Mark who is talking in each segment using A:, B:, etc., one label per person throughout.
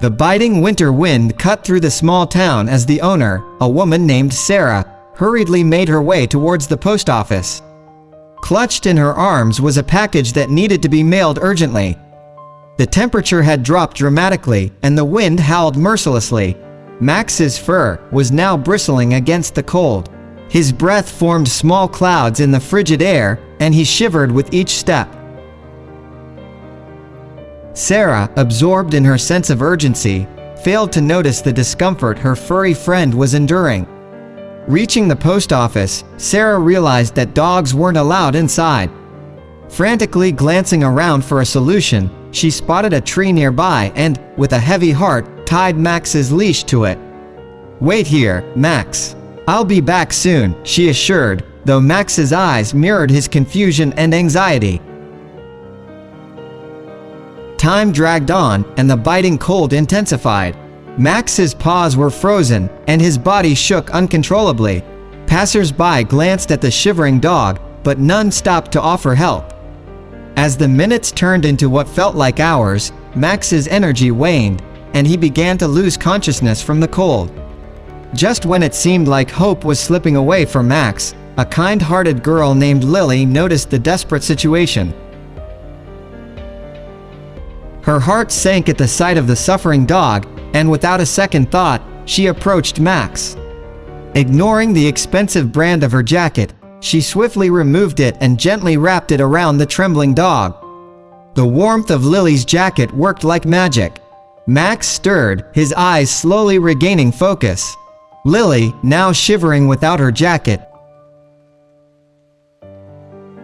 A: The biting winter wind cut through the small town as the owner, a woman named Sarah, hurriedly made her way towards the post office. Clutched in her arms was a package that needed to be mailed urgently. The temperature had dropped dramatically, and the wind howled mercilessly. Max's fur was now bristling against the cold. His breath formed small clouds in the frigid air, and he shivered with each step. Sarah, absorbed in her sense of urgency, failed to notice the discomfort her furry friend was enduring. Reaching the post office, Sarah realized that dogs weren't allowed inside. Frantically glancing around for a solution, she spotted a tree nearby and, with a heavy heart, tied Max's leash to it. "Wait here, Max. I'll be back soon," she assured, though Max's eyes mirrored his confusion and anxiety. Time dragged on, and the biting cold intensified. Max's paws were frozen, and his body shook uncontrollably. Passers-by glanced at the shivering dog, but none stopped to offer help. As the minutes turned into what felt like hours, Max's energy waned, and he began to lose consciousness from the cold. Just when it seemed like hope was slipping away from Max, a kind-hearted girl named Lily noticed the desperate situation. Her heart sank at the sight of the suffering dog, and without a second thought, she approached Max. Ignoring the expensive brand of her jacket, she swiftly removed it and gently wrapped it around the trembling dog. The warmth of Lily's jacket worked like magic. Max stirred, his eyes slowly regaining focus. Lily, now shivering without her jacket,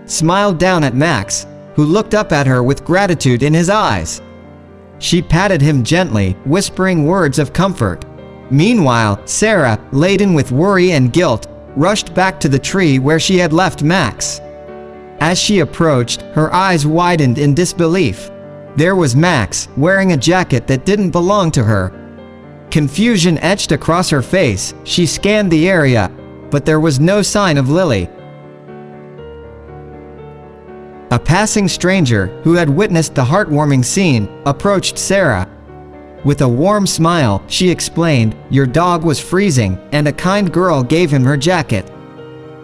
A: smiled down at Max, who looked up at her with gratitude in his eyes. She patted him gently, whispering words of comfort. Meanwhile, Sarah, laden with worry and guilt, rushed back to the tree where she had left Max. As she approached, her eyes widened in disbelief. There was Max, wearing a jacket that didn't belong to her. Confusion etched across her face. She scanned the area, but there was no sign of Lily. A passing stranger, who had witnessed the heartwarming scene, approached Sarah. With a warm smile, she explained, "Your dog was freezing, and a kind girl gave him her jacket.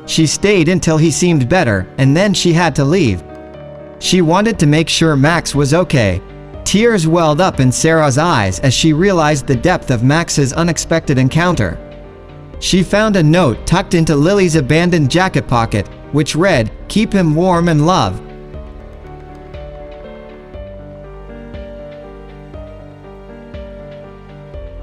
A: She stayed until he seemed better, and then she had to leave." She wanted to make sure Max was okay. Tears welled up in Sarah's eyes as she realized the depth of Max's unexpected encounter. She found a note tucked into Lily's abandoned jacket pocket, which read, "Keep him warm and love."